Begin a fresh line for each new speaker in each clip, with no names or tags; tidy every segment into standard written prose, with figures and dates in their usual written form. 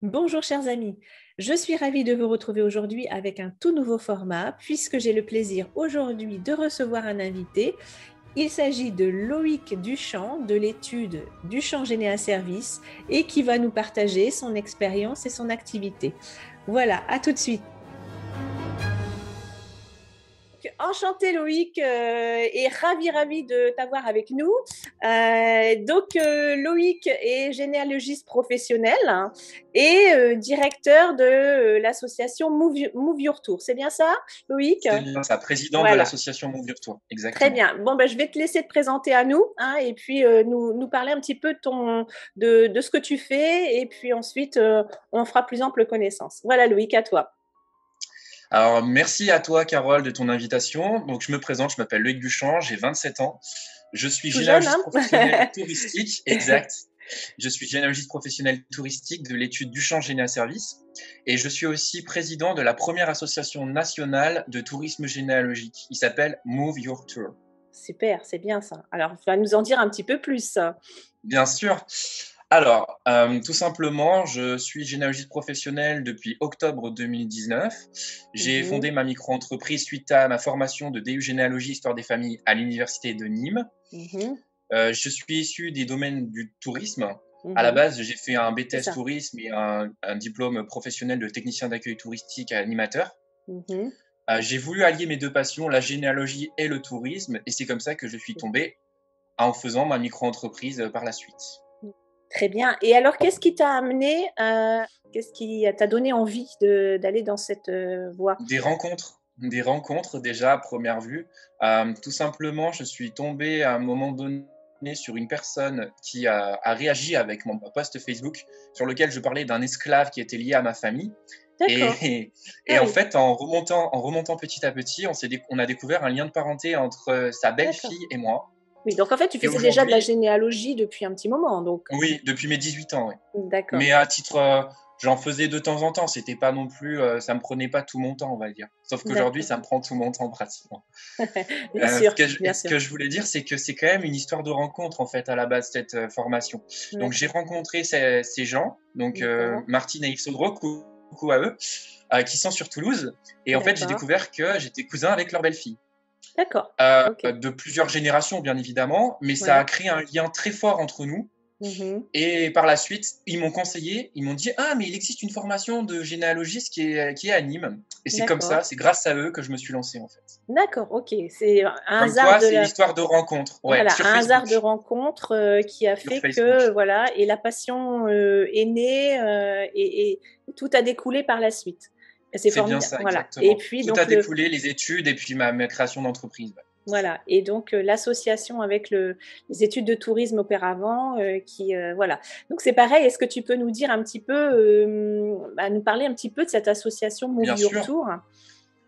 Bonjour chers amis, je suis ravie de vous retrouver aujourd'hui avec un tout nouveau format puisque j'ai le plaisir aujourd'hui de recevoir un invité. Il s'agit de Loïc Duchamp de l'étude Duchamp Généa Service et qui va nous partager son expérience et son activité. Voilà, à tout de suite. Enchanté Loïc et ravi de t'avoir avec nous. Loïc est généalogiste professionnel hein, et directeur de l'association Move Your Tour. C'est bien ça, Loïc?
C'est bien ça, président de
Voilà.
l'association Move Your Tour,
Très
exactement.
bien. Bon, ben, je vais te laisser te présenter à nous hein, et puis nous parler un petit peu de ce que tu fais et puis ensuite on fera plus ample connaissance. Voilà Loïc, à toi.
Alors, merci à toi, Carole, de ton invitation. Donc, je me présente, je m'appelle Loïc Duchamp, j'ai 27 ans. Je suis
Tout jeune,
généalogiste
hein?
professionnel touristique, exact. Je suis généalogiste professionnel touristique de l'étude Duchamp Généa Service et je suis aussi président de la première association nationale de tourisme généalogique. Il s'appelle Move Your Tour.
Super, c'est bien ça. Alors, tu vas nous en dire un petit peu plus.
Bien sûr. Alors, tout simplement, je suis généalogiste professionnel depuis octobre 2019. J'ai
Mhm,
fondé ma micro-entreprise suite à ma formation de DU Généalogie Histoire des familles à l'université de Nîmes.
mhm,
Je suis issu des domaines du tourisme. À la
mhm.
base, j'ai fait un
C'est
BTS
ça.
tourisme et un diplôme professionnel de technicien d'accueil touristique à animateur.
Mhm.
J'ai voulu allier mes deux passions, la généalogie et le tourisme, et c'est comme ça que je suis tombé en faisant ma micro-entreprise par la suite.
Très bien. Et alors, qu'est-ce qui t'a amené, qu'est-ce qui t'a donné envie d'aller dans cette voie?
Des rencontres déjà à première vue. Tout simplement, je suis tombé à un moment donné sur une personne qui a réagi avec mon post Facebook sur lequel je parlais d'un esclave qui était lié à ma famille.
D'accord.
Et, et
Ah
en
oui,
fait, en remontant petit à petit, on a découvert un lien de parenté entre sa
d'accord.
belle-fille et moi.
Oui, donc en fait, tu
Et
faisais déjà de la
aujourd'hui,
généalogie depuis un petit moment, donc.
oui, depuis mes 18 ans, oui.
D'accord.
Mais à titre, j'en faisais de temps en temps. C'était pas non plus, ça me prenait pas tout mon temps, on va dire. Sauf qu'aujourd'hui,
D'accord.
ça me prend tout mon temps pratiquement.
Bien sûr, bien
Ce
sûr.
que je voulais dire, c'est que c'est quand même une histoire de rencontre en fait à la base cette formation. Donc j'ai
D'accord.
rencontré ces gens, donc
D'accord.
Martine et Yves Saudreau, coucou à eux, qui sont sur Toulouse. Et en fait, j'ai
D'accord.
découvert que j'étais cousin avec leur belle-fille.
D'accord. Ok.
De plusieurs générations, bien évidemment, mais ça a
Ouais.
créé un lien très fort entre nous.
Mhm.
Et par la suite, ils m'ont conseillé, ils m'ont dit: «Ah, mais il existe une formation de généalogiste qui est à Nîmes». Et c'est comme ça,
D'accord.
c'est grâce à eux que je me suis lancé en fait.
D'accord. Ok. C'est un
Comme
hasard
quoi,
de
c'est une
la.
histoire de rencontre. Ouais,
Voilà,
sur
un hasard de
Facebook.
rencontre qui a
Sur
fait que,
Facebook.
voilà, et la passion est née et tout a découlé par la suite. Et c'est
C'est bien
formidable.
ça,
Voilà. Et
exactement.
puis,
Tout a
donc,
découlé, les études et puis ma création d'entreprise. Ouais, c'est ça.
voilà. Et donc, l'association avec les études de tourisme auparavant, voilà. Donc, c'est pareil. Est-ce que tu peux nous dire un petit peu, nous parler un petit peu de cette association Move
Bien
Your
sûr.
Tour?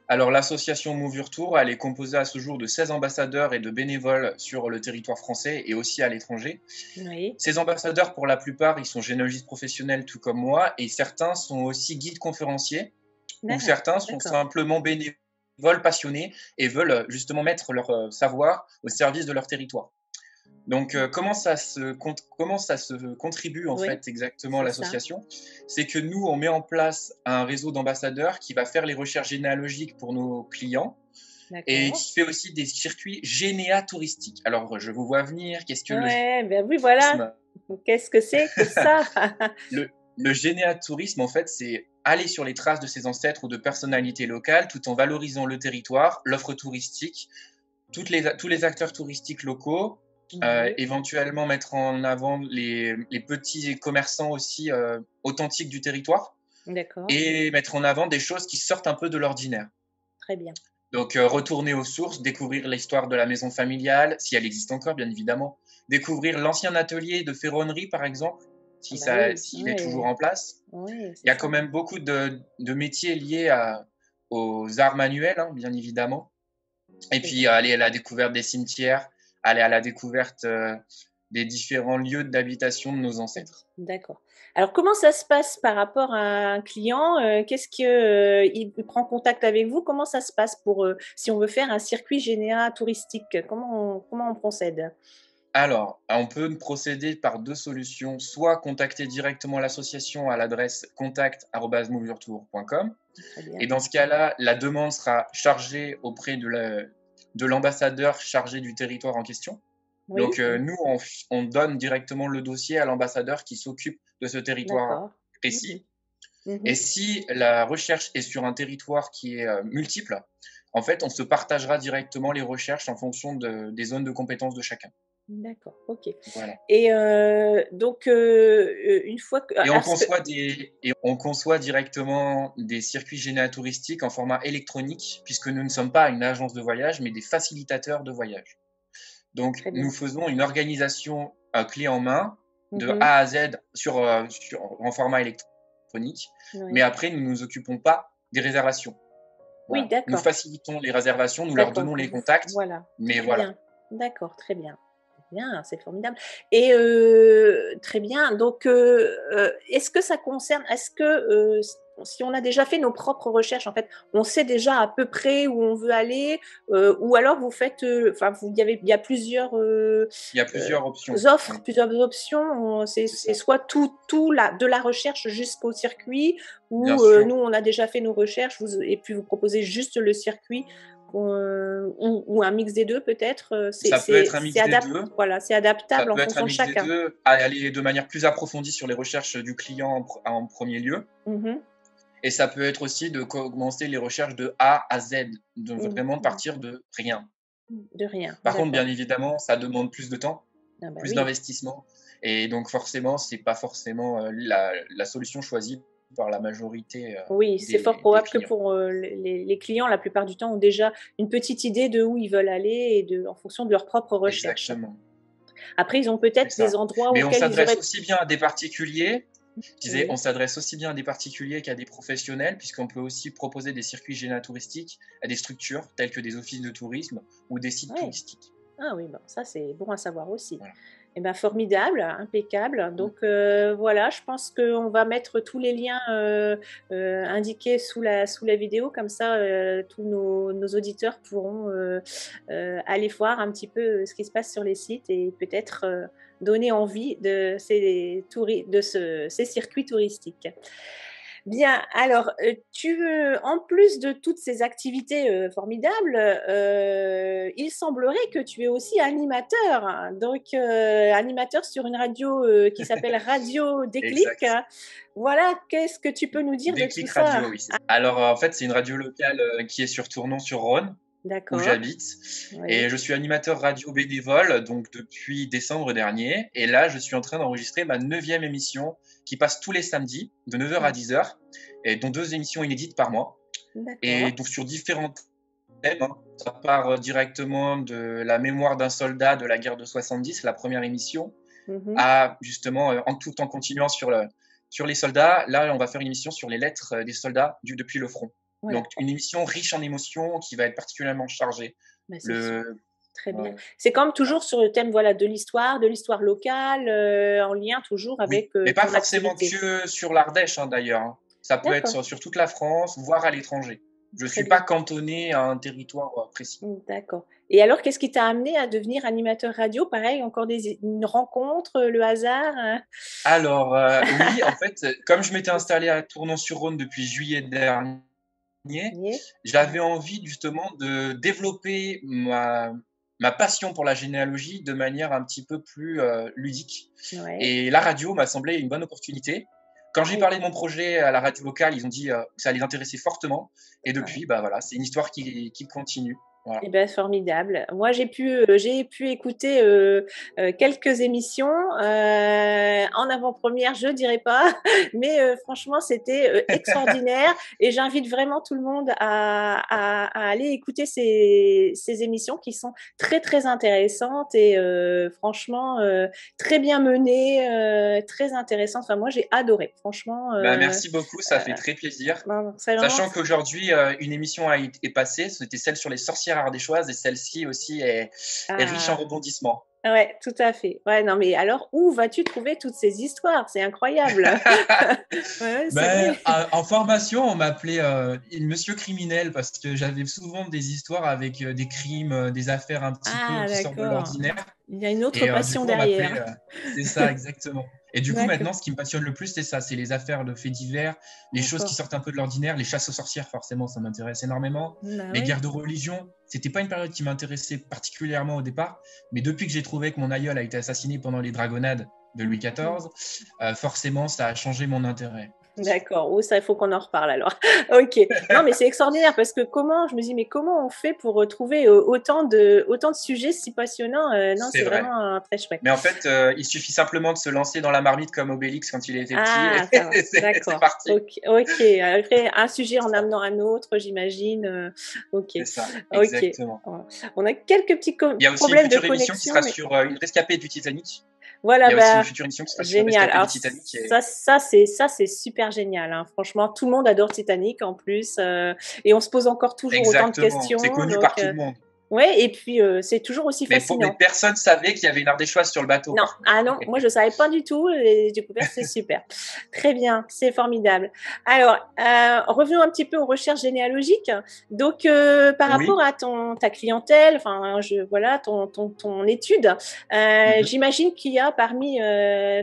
Alors, l'association Move Your Tour, elle est composée à ce jour de 16 ambassadeurs et de bénévoles sur le territoire français et aussi à l'étranger.
Oui.
Ces ambassadeurs, pour la plupart, ils sont généalogistes professionnels tout comme moi et certains sont aussi guides conférenciers ou
D'accord.
certains sont
D'accord.
simplement bénévoles passionnés et veulent justement mettre leur savoir au service de leur territoire. Donc, comment ça se contribue en
Oui,
fait exactement
c'est ça.
l'association? C'est que nous, on met en place un réseau d'ambassadeurs qui va faire les recherches généalogiques pour nos clients et
D'accord.
qui fait aussi des circuits généatouristiques. Alors, je vous vois venir, qu'est-ce que le
Ouais, ben oui, voilà.
tourisme?
Qu'est-ce que c'est que ça?
Le généatourisme, en fait, c'est aller sur les traces de ses ancêtres ou de personnalités locales tout en valorisant le territoire, l'offre touristique, tous les acteurs touristiques locaux,
Oui,
éventuellement mettre en avant les petits commerçants aussi authentiques du territoire
d'accord,
et mettre en avant des choses qui sortent un peu de l'ordinaire.
très bien.
Donc, retourner aux sources, découvrir l'histoire de la maison familiale, si elle existe encore, bien évidemment. Découvrir l'ancien atelier de ferronnerie, par exemple,
Ah bah oui,
s'il est toujours
oui,
en place.
oui,
Il
c'est
y a quand
ça.
même beaucoup de métiers liés aux arts manuels, hein, bien évidemment. Et
C'est
puis, aller à la découverte des cimetières, aller à la découverte des différents lieux d'habitation de nos ancêtres.
d'accord. Alors, comment ça se passe par rapport à un client? Qu'est-ce que, il prend contact avec vous? Comment ça se passe pour, si on veut faire un circuit général touristique? Comment on procède?
Alors, on peut procéder par 2 solutions, soit contacter directement l'association à l'adresse contact@moveyourtour.com
Très bien.
et dans ce cas-là, la demande sera chargée auprès de l'ambassadeur chargé du territoire en question.
Oui,
Donc, nous, on donne directement le dossier à l'ambassadeur qui s'occupe de ce territoire
d'accord. Mhm.
précis. Et
Mhm.
si la recherche est sur un territoire qui est multiple, en fait, on se partagera directement les recherches en fonction des zones de compétences de chacun.
D'accord, ok.
Voilà.
Et donc, une fois que...
Et on
Alors,
conçoit directement des circuits généatouristiques en format électronique, puisque nous ne sommes pas une agence de voyage, mais des facilitateurs de voyage. Donc,
très
nous
bien.
faisons une organisation clé en main de
Mhm.
A à Z en format électronique, mais
Oui.
après, nous ne nous occupons pas des réservations.
Oui,
Voilà. Nous
d'accord.
facilitons les réservations, nous leur
D'accord.
donnons les contacts,
Voilà,
mais
très
voilà.
bien. D'accord, très bien. Bien, c'est formidable. Et très bien. Donc, si on a déjà fait nos propres recherches, en fait, on sait déjà à peu près où on veut aller, ou alors vous faites, enfin, il y a plusieurs
Il y a plusieurs options.
offres,
Oui,
plusieurs options.
c'est
C'est
ça.
soit de la recherche jusqu'au circuit,
Bien
ou
sûr.
nous, on a déjà fait nos recherches, et puis vous proposez juste le circuit, ou un mix des deux peut-être.
Ça peut être un mix des deux.
Voilà, c'est
Ça
adaptable en
peut être un
fonction de
mix des
chacun.
deux, à aller de manière plus approfondie sur les recherches du client en premier lieu.
Mhm,
Et ça peut être aussi de commencer les recherches de A à Z, de
mhm,
vraiment
mhm.
partir de rien.
De rien,
Par contre,
d'accord.
bien évidemment, ça demande plus de temps,
Ah bah
plus
oui.
d'investissement. Et donc, forcément, c'est pas forcément la solution choisie par la majorité
Oui, c'est fort
des
probable que
clients.
pour les clients, la plupart du temps, ont déjà une petite idée de où ils veulent aller, en fonction de leurs propres recherches.
Exactement,
Après, ils ont
c'est
peut-être des
ça.
endroits
Mais on
auxquels ils
s'adresse
auraient...
aussi bien à des particuliers. Je disais, on
Oui,
s'adresse aussi bien à des particuliers qu'à des professionnels, puisqu'on peut aussi proposer des circuits généatouristiques à des structures telles que des offices de tourisme ou des sites
ouais.
touristiques.
Ah oui, bon, ça c'est bon à savoir aussi.
Voilà.
Eh ben formidable, impeccable.
Mm.
Donc voilà, je pense qu'on va mettre tous les liens indiqués sous la vidéo, comme ça tous nos auditeurs pourront aller voir un petit peu ce qui se passe sur les sites, et peut-être donner envie de ces circuits touristiques. Bien, alors, en plus de toutes ces activités formidables, il semblerait que tu es aussi animateur, hein. Donc, animateur sur une radio qui s'appelle Radio Déclic.
Exact.
Voilà, qu'est-ce que tu peux nous dire de tout
Déclic
ça?
Radio, oui. Alors, en fait, c'est une radio locale qui est sur Tournon-sur-Rhône, où
D'accord,
j'habite. Et
oui.
je suis animateur radio bénévole, donc depuis décembre dernier. Et là, je suis en train d'enregistrer ma 9e émission qui passe tous les samedis, de 9h à 10h, et dont 2 émissions inédites par mois. Et
D'accord.
donc, sur différents thèmes, hein. Ça part directement de la mémoire d'un soldat de la guerre de 70, la première émission,
Mhm.
à justement, tout en continuant sur les soldats. Là, on va faire une émission sur les lettres des soldats depuis le front.
Voilà.
Donc, une émission riche en émotions qui va être particulièrement chargée.
Bah, c'est
Le,
très bien.
ouais.
C'est comme toujours sur le thème, voilà, de l'histoire locale, en lien toujours
Oui,
avec
mais pas
ton
forcément
activité.
que sur l'Ardèche, hein, d'ailleurs, hein. Ça peut être
D'accord,
sur toute la France, voire à l'étranger. Je ne
très
suis pas
bien.
cantonné à un territoire précis.
D'accord. Et alors, qu'est-ce qui t'a amené à devenir animateur radio? Pareil, encore une rencontre, le hasard?
Alors, oui, en fait, comme je m'étais installé à Tournon-sur-Rhône depuis juillet dernier,
Oui.
j'avais envie justement de développer ma passion pour la généalogie de manière un petit peu plus ludique.
Ouais.
Et la radio m'a semblé une bonne opportunité. Quand j'ai
Oui.
parlé de mon projet à la radio locale, ils ont dit que ça les intéressait fortement. Et
Ouais.
depuis, bah voilà, c'est une histoire qui continue. Voilà.
Eh ben, formidable. Moi, j'ai pu écouter, quelques émissions, en avant-première, je dirais pas, mais franchement, c'était, extraordinaire, et j'invite vraiment tout le monde à aller écouter ces émissions qui sont très, très intéressantes, et franchement, très bien menées, très intéressantes. Enfin, moi, j'ai adoré. Franchement,
Bah, merci beaucoup, ça fait très plaisir.
non, c'est vraiment...
Sachant qu'aujourd'hui, une émission est passée, c'était celle sur les sorcières ardéchoises, et celle-ci aussi est riche en
Ah!
rebondissements.
Ouais, tout à fait. Ouais, non, mais alors, où vas-tu trouver toutes ces histoires? C'est incroyable. Ouais, c'est
Ben,
vrai.
en formation, on m'appelait Monsieur Criminel parce que j'avais souvent des histoires avec des crimes, des affaires un petit peu
Ah,
qui sortent de
d'accord.
l'ordinaire.
Il y a une autre
Et du
passion
coup, on m'appelait.
derrière.
C'est ça, exactement. Et du coup,
D'accord,
maintenant, ce qui me passionne le plus, c'est ça, c'est les affaires de faits divers, les choses qui
d'accord.
sortent un peu de l'ordinaire, les chasses aux sorcières, forcément, ça m'intéresse énormément.
Bah
Les
oui.
guerres de religion, c'était pas une période qui m'intéressait particulièrement au départ, mais depuis que j'ai trouvé que mon aïeul a été assassiné pendant les dragonnades de Louis
Mhm.
XIV, forcément, ça a changé mon intérêt.
D'accord. Oh, ça, il faut qu'on en reparle alors. Ok. Non, mais c'est extraordinaire parce que comment, je me dis, mais comment on fait pour retrouver autant de sujets si passionnants? Non,
C'est
c'est
vrai.
vraiment très chouette.
Mais en fait, il suffit simplement de se lancer dans la marmite comme Obélix quand il était petit et
Ah, ça va.
c'est
D'accord.
parti.
Ok. Ok. Après, un sujet
C'est
en
ça.
amenant un autre, j'imagine. Ok.
C'est ça,
Ok.
exactement.
On a quelques petits
Il y a aussi une
problèmes de
future émission qui
connexion,
sera
mais
sur une rescapée du Titanic. Il
voilà,
y a aussi une
bah,
future émission qui sera sur une
génial.
rescapée du
Alors
Titanic.
ça c'est super génial, hein. Franchement, tout le monde adore Titanic en plus, et on se pose encore toujours autant de
Exactement, c'est
questions.
connu
Donc,
par tout le monde.
ouais, et puis c'est toujours aussi
Mais
fascinant.
personne ne savait qu'il y avait une ardéchoise sur le bateau,
Non,
par contre.
ah non, moi je savais pas du tout. Les découvertes, c'est super. Très bien, c'est formidable. Alors, revenons un petit peu aux recherches généalogiques. Donc, par rapport
Oui.
à ta clientèle, enfin, voilà, ton étude,
Mhm.
j'imagine qu'il y a parmi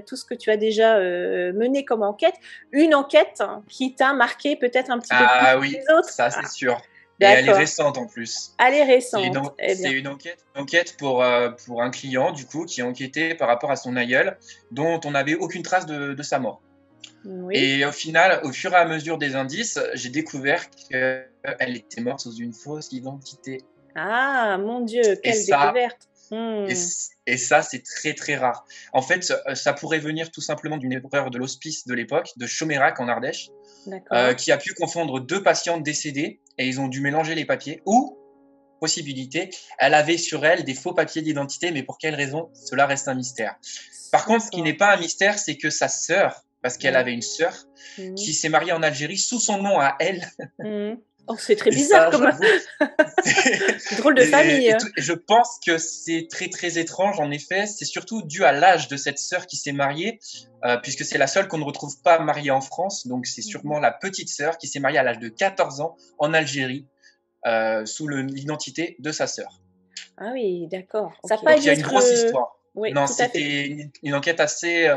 tout ce que tu as déjà mené comme enquête, une enquête qui t'a marqué peut-être un petit peu plus
Ah
que
oui,
les autres.
ça c'est
Ah,
sûr. Et elle est
d'accord.
récente en plus.
Elle est récente. Eh
C'est
bien,
une enquête pour un client, du coup, qui a enquêté par rapport à son aïeul, dont on n'avait aucune trace de sa mort.
oui.
Et au final, au fur et à mesure des indices, j'ai découvert qu'elle était morte sous une fausse identité.
Ah, mon Dieu,
Et
quelle
ça,
découverte.
et,
Hmm.
et ça, c'est très très rare. En fait, ça pourrait venir tout simplement d'une erreur de l'hospice de l'époque, de Chomérac en Ardèche,
D'accord.
qui a pu confondre deux patientes décédées et ils ont dû mélanger les papiers. Ou, possibilité, elle avait sur elle des faux papiers d'identité, mais pour quelle raison, cela reste un mystère. Par contre, ce qui n'est
D'accord.
pas un mystère, c'est que sa sœur, parce qu'elle
Oui.
avait une sœur,
Mhm.
qui s'est mariée en Algérie sous son nom à elle.
Mhm. Oh, c'est très
Et
bizarre
ça,
comme
j'avoue,
drôle de famille.
et je pense que c'est très très étrange. En effet, c'est surtout dû à l'âge de cette sœur qui s'est mariée, puisque c'est la seule qu'on ne retrouve pas mariée en France. Donc c'est
Mhm.
sûrement la petite sœur qui s'est mariée à l'âge de 14 ans en Algérie, sous l'identité de sa sœur.
Ah oui, d'accord. Ça n'a
Ok.
pas
Donc il
dû
y a une
être.
grosse histoire.
Oui,
Non,
tout à fait.
c'était une enquête assez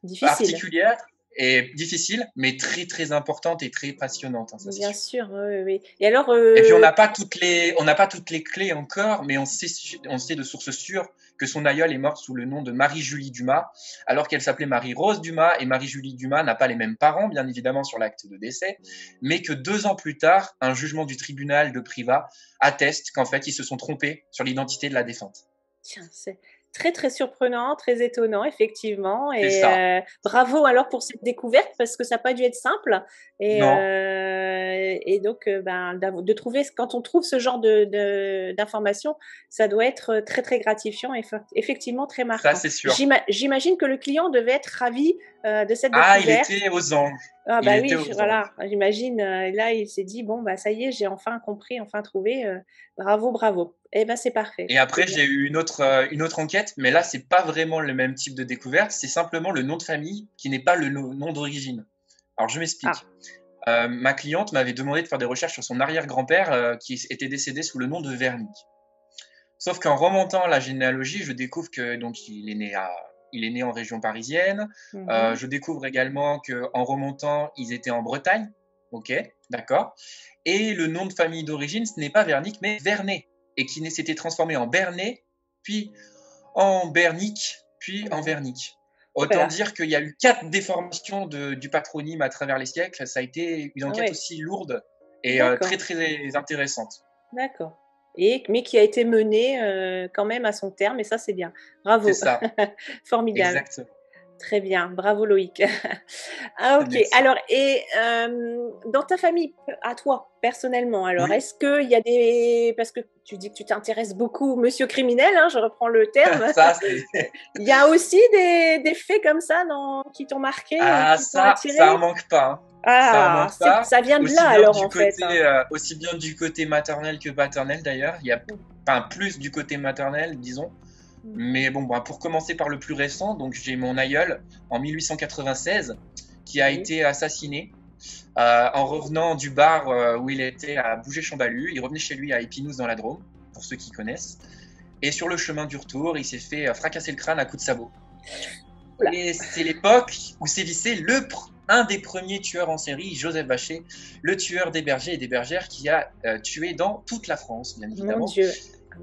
Difficile.
particulière et difficile, mais très très importante et très passionnante, hein, ça c'est
Bien
sûr.
sûr, oui, oui, oui. Et alors,
Et puis on n'a pas toutes les clés encore, mais on sait de sources sûres que son aïeul est mort sous le nom de Marie-Julie Dumas, alors qu'elle s'appelait Marie-Rose Dumas, et Marie-Julie Dumas n'a pas les mêmes parents, bien évidemment, sur l'acte de décès, mais que 2 ans plus tard, un jugement du tribunal de Privas atteste qu'en fait, ils se sont trompés sur l'identité de la défunte.
tiens, c'est très, très surprenant, très étonnant, effectivement.
C'est
Et
ça.
bravo alors pour cette découverte, parce que ça n'a pas dû être simple.
Non,
Et donc, ben, de trouver, quand on trouve ce genre d'informations, ça doit être très, très gratifiant et effectivement très
ça
marquant.
c'est sûr.
J'imagine que le client devait être ravi de cette
Ah, il
découverte.
était aux anges.
Ah
Il
bah
était
oui,
aux
voilà,
anges.
j'imagine, là, il s'est dit: «Bon, bah, ça y est, j'ai enfin compris, enfin trouvé, bravo, bravo». Eh ben, c'est parfait,
Et
c'est
après,
bien.
j'ai eu une autre enquête, mais là, c'est pas vraiment le même type de découverte, c'est simplement le nom de famille qui n'est pas le nom d'origine. Alors, je
Ah,
m'explique. Ma cliente m'avait demandé de faire des recherches sur son arrière-grand-père qui était décédé sous le nom de Vernick. Sauf qu'en remontant la généalogie, je découvre que donc il est né en région parisienne.
mmh.
Je découvre également que en remontant, ils étaient en Bretagne. Ok, d'accord. Et le nom de famille d'origine, ce n'est pas Vernick, mais Vernet, et qui s'était transformé en Bernet, puis en Bernic, puis
Oh là
en
là,
Vernick.
oh là
Autant
là,
dire qu'il y a eu 4 déformations du patronyme à travers les siècles. Ça a été une
ah
enquête
ouais,
aussi lourde et très
d'accord,
très intéressante.
d'accord, et mais qui a été menée, quand même à son terme et ça, c'est bien.
C'est
Bravo,
ça,
formidable.
exactement.
Très bien, bravo Loïc. Ah OK.
Merci.
Alors et dans ta famille, à toi, personnellement, alors,
Oui,
est-ce qu'il y a des parce que tu dis que tu t'intéresses beaucoup au monsieur criminel, hein, je reprends le terme.
ça c'est
Il y a aussi des faits comme ça dans qui t'ont marqué et
ah
qui t'ont
ça en
attiré?
manque pas, hein. Ça en
Ah,
manque pas.
ça vient de là alors, en fait, hein?
Aussi bien du côté maternel que paternel d'ailleurs. Il y a enfin plus du côté maternel, disons. Mais bon, pour commencer par le plus récent, donc j'ai mon aïeul en 1896 qui a été assassiné en revenant du bar où il était à Bouget-Chambalu. Il revenait chez lui à Épinouse dans la Drôme, pour ceux qui connaissent. Et sur le chemin du retour, il s'est fait fracasser le crâne à coups de sabot. Et c'est l'époque où sévissait un des premiers tueurs en série, Joseph Vacher, le tueur des bergers et des bergères qui a tué dans toute la France, bien évidemment.
Mon Dieu.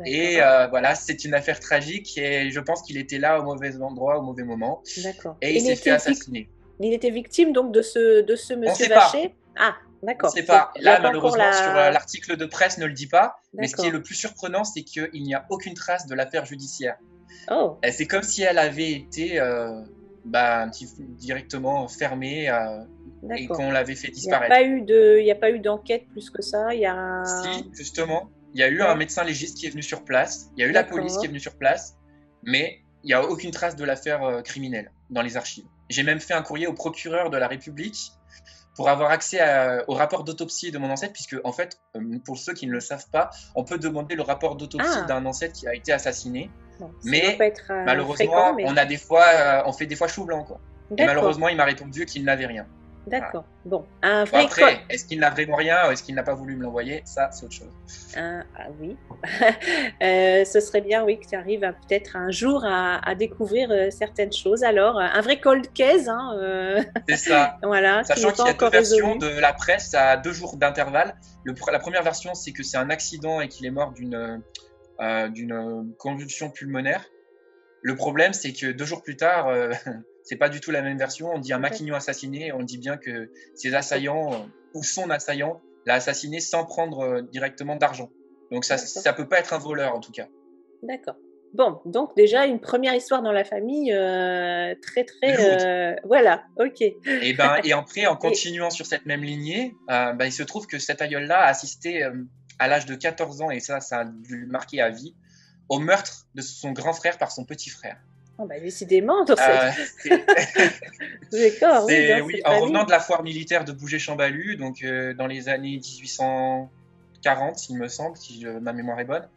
Et voilà, c'est une affaire tragique et je pense qu'il était là au mauvais endroit, au mauvais moment.
D'accord.
Et il s'est fait assassiner.
Il était victime donc de ce monsieur Vacher. Ah, d'accord.
On ne sait pas. Là, malheureusement, sur l'article de presse ne le dit pas. Mais ce qui est le plus surprenant, c'est qu'il n'y a aucune trace de l'affaire judiciaire.
Oh.
C'est comme si elle avait été directement fermée et qu'on l'avait fait disparaître.
Il n'y a pas eu d'enquête plus que ça.
Si, justement. Il y a eu un médecin légiste qui est venu sur place. Il y a eu la police qui est venue sur place. Mais il n'y a aucune trace de l'affaire criminelle dans les archives. J'ai même fait un courrier au procureur de la République pour avoir accès au rapport d'autopsie de mon ancêtre, puisque, en fait, pour ceux qui ne le savent pas, on peut demander le rapport d'autopsie d'un ancêtre qui a été assassiné. Bon, mais malheureusement, on fait des fois chou blanc, quoi. Et malheureusement, il m'a répondu qu'il n'avait rien.
D'accord.
Voilà.
Bon,
après, est-ce qu'il n'a vraiment rien ou est-ce qu'il n'a pas voulu me l'envoyer? Ça, c'est autre chose.
Oui. Ce serait bien, oui, que tu arrives peut-être un jour à découvrir certaines choses. Alors, un vrai cold case.
C'est ça.
Voilà,
sachant qu'il y a deux versions de la presse à 2 jours d'intervalle. La première version, c'est que c'est un accident et qu'il est mort d'une convulsion pulmonaire. Le problème, c'est que 2 jours plus tard, c'est pas du tout la même version. On dit un Maquignon assassiné, on dit bien que ses assaillants ou son assaillant l'a assassiné sans prendre directement d'argent. Donc ça peut pas être un voleur en tout cas.
D'accord. Bon, donc déjà une première histoire dans la famille très voilà, ok.
Et après, en continuant sur cette même lignée, il se trouve que cet aïeul-là a assisté à l'âge de 14 ans, et ça a dû le marquer à vie, au meurtre de son grand frère par son petit frère.
Oh décidément, dans cette... D'accord,
oui, en revenant de la foire militaire de Bouget-Chambalu, donc dans les années 1840, il me semble, si ma mémoire est bonne,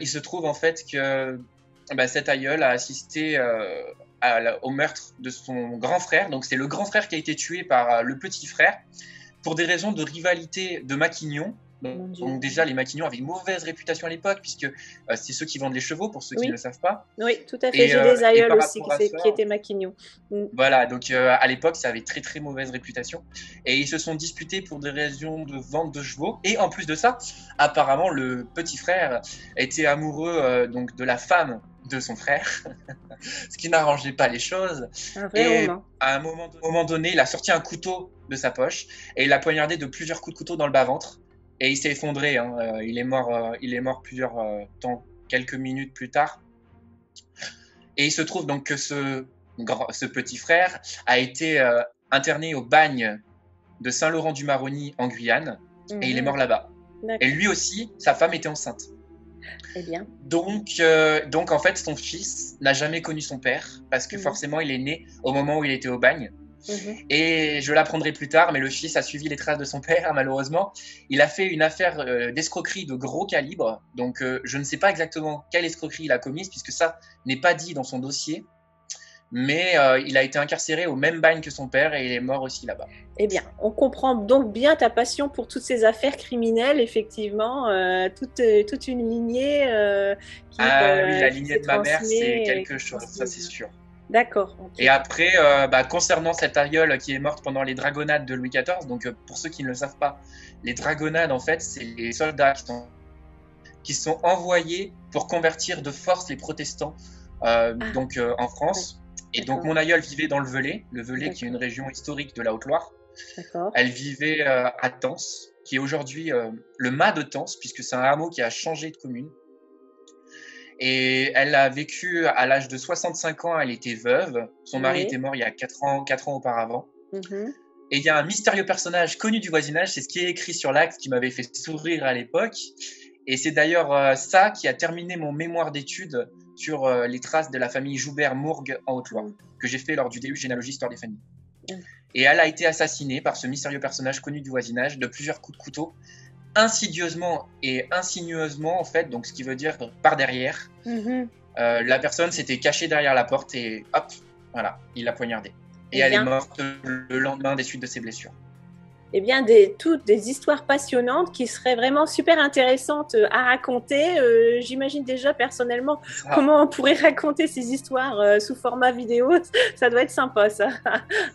il se trouve en fait que cet aïeul a assisté au meurtre de son grand frère. Donc c'est le grand frère qui a été tué par le petit frère pour des raisons de rivalité de Maquignon. Donc déjà, les Maquignons avaient une mauvaise réputation à l'époque, puisque c'est ceux qui vendent les chevaux, pour ceux qui ne le savent pas.
Oui, tout à fait. J'ai des aïeuls aussi qui étaient Maquignons.
Voilà, donc à l'époque, ça avait très très mauvaise réputation. Et ils se sont disputés pour des raisons de vente de chevaux. Et en plus de ça, apparemment, le petit frère était amoureux donc de la femme de son frère, ce qui n'arrangeait pas les choses. Et à un moment donné, il a sorti un couteau de sa poche et il a poignardé de plusieurs coups de couteau dans le bas-ventre. Et il s'est effondré, il est mort quelques minutes plus tard. Et il se trouve donc que ce petit frère a été interné au bagne de Saint-Laurent-du-Maroni en Guyane, et il est mort là-bas. Et lui aussi, sa femme était enceinte.
Eh bien.
Donc en fait, son fils n'a jamais connu son père, parce que forcément, il est né au moment où il était au bagne. Et je l'apprendrai plus tard, mais le fils a suivi les traces de son père, malheureusement. Il a fait une affaire d'escroquerie de gros calibre. Donc, je ne sais pas exactement quelle escroquerie il a commise, puisque ça n'est pas dit dans son dossier. Mais il a été incarcéré au même bagne que son père et il est mort aussi là-bas.
Eh bien, on comprend donc bien ta passion pour toutes ces affaires criminelles, effectivement. Toute une lignée
oui, la lignée de ma mère, c'est quelque chose, ça c'est sûr.
D'accord. Okay.
Et après, concernant cette aïeule qui est morte pendant les dragonnades de Louis XIV, donc pour ceux qui ne le savent pas, les dragonnades, en fait, c'est les soldats qui sont envoyés pour convertir de force les protestants en France. Et donc mon aïeule vivait dans le Velay qui est une région historique de la Haute-Loire. Elle vivait à Tence, qui est aujourd'hui le mas de Tence, puisque c'est un hameau qui a changé de commune. Et elle a vécu à l'âge de 65 ans, elle était veuve. Son mari était mort il y a 4 ans auparavant. Et il y a un mystérieux personnage connu du voisinage, c'est ce qui est écrit sur l'acte qui m'avait fait sourire à l'époque. Et c'est d'ailleurs ça qui a terminé mon mémoire d'études sur les traces de la famille Joubert-Mourgue en Haute-Loire, que j'ai fait lors du DU Généalogie Histoire des familles. Et elle a été assassinée par ce mystérieux personnage connu du voisinage de plusieurs coups de couteau, insidieusement et insinueusement en fait, donc ce qui veut dire par derrière, La personne s'était cachée derrière la porte et hop, voilà, il l'a poignardée. Et
Eh
elle est
bien,
morte le lendemain des suites de ses blessures.
eh bien, toutes des histoires passionnantes qui seraient vraiment super intéressantes à raconter. J'imagine déjà personnellement
Ça,
comment on pourrait raconter ces histoires sous format vidéo. Ça doit être sympa, ça.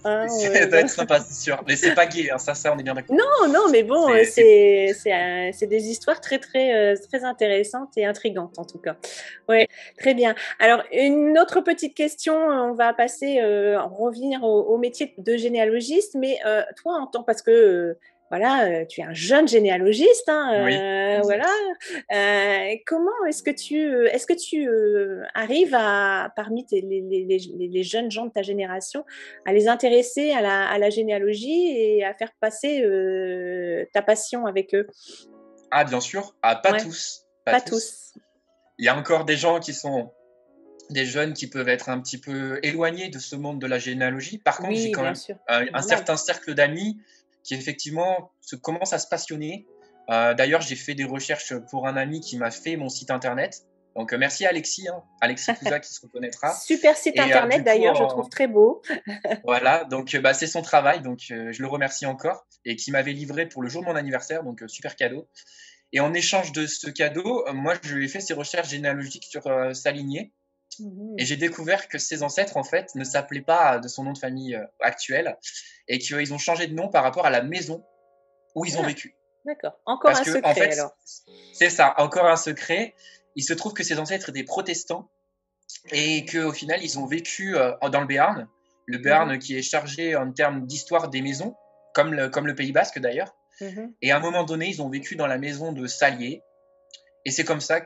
Hein,
ça doit être sympa, c'est sûr. Mais c'est pas gay, hein, ça, on est bien d'accord.
non, non, mais bon,
C'est
c'est des histoires très, très, très intéressantes et intrigantes, en tout cas. Ouais, très bien. Alors, une autre petite question, on va passer, revenir au métier de généalogiste, mais toi, parce que, voilà, tu es un jeune généalogiste,
oui,
hein, voilà.
exact.
Comment est-ce que tu arrives parmi les jeunes gens de ta génération, à les intéresser à la généalogie et à faire passer ta passion avec eux?
Ah, bien sûr. Ah, pas
Ouais,
tous, pas
pas
tous.
tous.
Il y a encore des gens qui sont des jeunes qui peuvent être un petit peu éloignés de ce monde de la généalogie. Par contre, j'ai
Oui,
quand
bien
même
sûr,
un
normal.
certain cercle d'amis qui effectivement commencent à se passionner. D'ailleurs, j'ai fait des recherches pour un ami qui m'a fait mon site internet. Donc, merci à Alexis, hein, Alexis Cousa qui se reconnaîtra.
Super site
Et
internet
du coup,
d'ailleurs, je trouve très beau.
voilà, donc bah, c'est son travail, donc je le remercie encore, et qui m'avait livré pour le jour de mon anniversaire, donc super cadeau. Et en échange de ce cadeau, moi, je lui ai fait ses recherches généalogiques sur sa lignée. Et
Mmh.
j'ai découvert que ses ancêtres, en fait, ne s'appelaient pas de son nom de famille actuel et qu'ils ont changé de nom par rapport à la maison où ils ont
Ah,
vécu.
d'accord. Encore
Parce
un
que, en
secret
fait,
alors.
c'est ça, encore un secret. Il se trouve que ses ancêtres étaient protestants et qu'au final, ils ont vécu dans le Béarn. Le
Mmh.
Béarn qui est chargé en termes d'histoire des maisons, comme le Pays Basque d'ailleurs.
Mmh.
Et à un moment donné, ils ont vécu dans la maison de Salier. Et c'est comme ça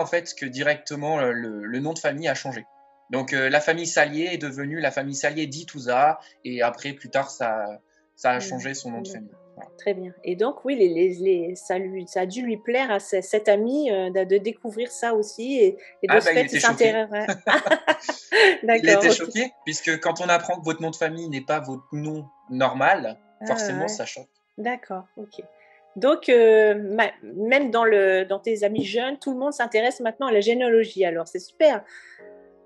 en fait que directement le nom de famille a changé. Donc la famille Salier est devenue la famille Salier d'Itouza et après plus tard ça a
Mmh.
changé son nom de famille.
D'accord.
Voilà.
Très bien. Et donc oui, ça a dû lui plaire à cet ami, de découvrir ça aussi et de
Ah
ce
bah il
fait, il
était choqué.
s'intéresse, ouais.
Il
D'accord,
était
OK.
choqué puisque quand on apprend que votre nom de famille n'est pas votre nom normal,
Ah
forcément
ouais,
ça choque.
d'accord, OK. Donc même dans tes amis jeunes, tout le monde s'intéresse maintenant à la généalogie alors, c'est super.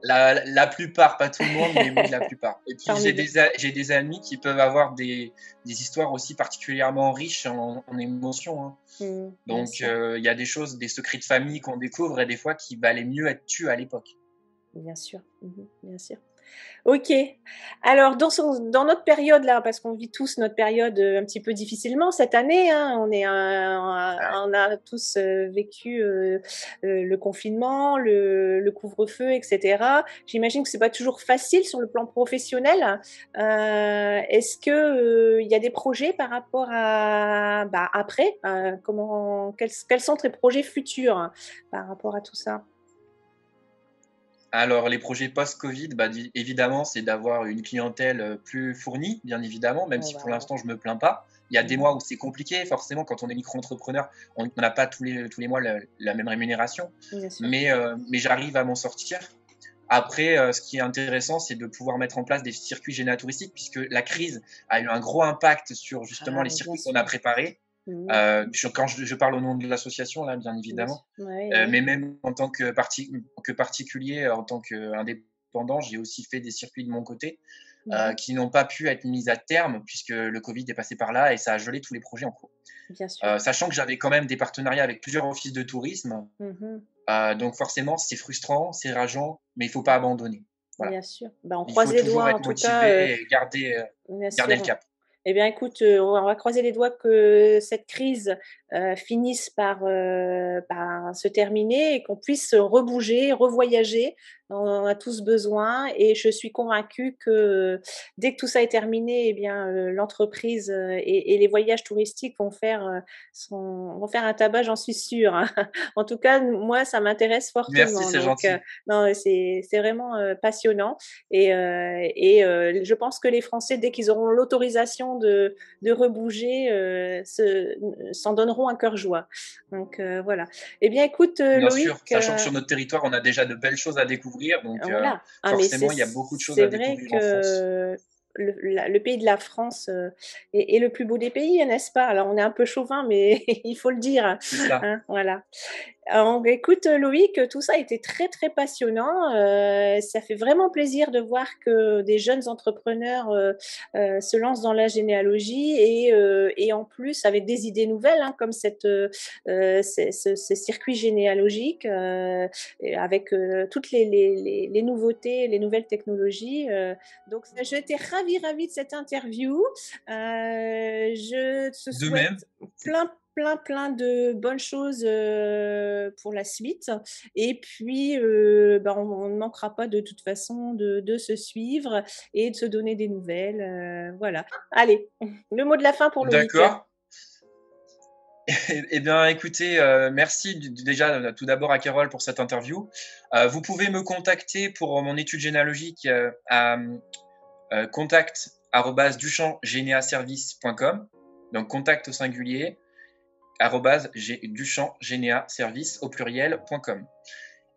La plupart, pas tout le monde, mais oui, la plupart. Et puis
Parmi les
j'ai des amis qui peuvent avoir des histoires aussi particulièrement riches en émotions, hein.
bien
Donc,
sûr.
il y a des choses, des secrets de famille qu'on découvre et des fois qui valaient mieux être tués à l'époque.
Bien sûr. Bien sûr. OK. Alors dans notre période là, parce qu'on vit tous notre période, un petit peu difficilement cette année, hein,
Ouais.
on a tous, vécu, le confinement, le couvre-feu et cetera. J'imagine que c'est pas toujours facile sur le plan professionnel. Est-ce que, il y a des projets par rapport à, bah, après? Quels sont tes projets futurs, hein, par rapport à tout ça?
Alors, les projets post-Covid, bah, évidemment, c'est d'avoir une clientèle plus fournie, bien évidemment, même
On
si pour
va
l'instant, je me plains pas. Il y a des
Mmh.
mois où c'est compliqué, forcément, quand on est micro-entrepreneur, on n'a pas tous les mois la même rémunération,
Bien sûr.
mais j'arrive à m'en sortir. Après, ce qui est intéressant, c'est de pouvoir mettre en place des circuits généatouristiques, puisque la crise a eu un gros impact sur justement
Ah
les
oui, bien
circuits qu'on a
sûr.
préparés.
Mmh.
Quand je parle au nom de l'association, là, bien
Bien sûr.
évidemment.
Ouais, ouais.
Mais même en tant que particulier, en tant qu'indépendant, j'ai aussi fait des circuits de mon côté
Mmh.
qui n'ont pas pu être mis à terme puisque le Covid est passé par là et ça a gelé tous les projets en cours.
Bien sûr.
Sachant que j'avais quand même des partenariats avec plusieurs offices de tourisme,
Mmh.
donc forcément c'est frustrant, c'est rageant, mais il ne faut pas abandonner. Voilà.
Bien sûr. Bah, on
Il
croise
faut
les
toujours
doigts en
être
tout cas,
motivé et
bien
garder le
sûr.
cap.
Eh bien, écoute, on va croiser les doigts que cette crise, finisse par se terminer et qu'on puisse rebouger, revoyager. On en a tous besoin et je suis convaincue que, dès que tout ça est terminé eh bien, l'entreprise, et les voyages touristiques vont faire un tabac, j'en suis sûre, hein. En tout cas, moi, ça m'intéresse
Merci,
fortement
c'est
donc
gentil.
non, c'est vraiment, passionnant je pense que les Français, dès qu'ils auront l'autorisation de rebouger, s'en donneront un cœur joie. Donc voilà. Eh bien écoute,
Bien
Loïc,
sûr, sachant que sur notre territoire, on a déjà de belles choses à découvrir, donc
voilà. Ah mais
forcément, il y a beaucoup de choses
c'est
à
vrai
découvrir en France.
que le pays de la France, est le plus beau des pays, n'est-ce pas? Alors on est un peu chauvin, mais il faut le dire,
C'est ça.
hein, voilà. Écoute, Loïc, tout ça a été très, très passionnant. Ça fait vraiment plaisir de voir que des jeunes entrepreneurs se lancent dans la généalogie et en plus avec des idées nouvelles, hein, comme ce circuit généalogique, et avec toutes les nouveautés, les nouvelles technologies. Donc, j'étais ravie de cette interview. Je te
De même,
souhaite plein de bonnes choses pour la suite. Et puis, on ne manquera pas de toute façon de se suivre et de se donner des nouvelles. Voilà. Allez, le mot de la fin pour Loïc.
d'accord. Eh bien, écoutez, merci déjà tout d'abord à Carole pour cette interview. Vous pouvez me contacter pour mon étude généalogique à contact@duchampgénéaservice.com. Donc contact au singulier @duchampgénéaservice au pluriel.com.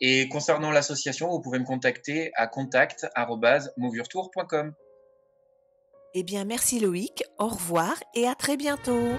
Et concernant l'association, vous pouvez me contacter à contact@moveyourtour.com.
Eh bien, merci Loïc, au revoir et à très bientôt.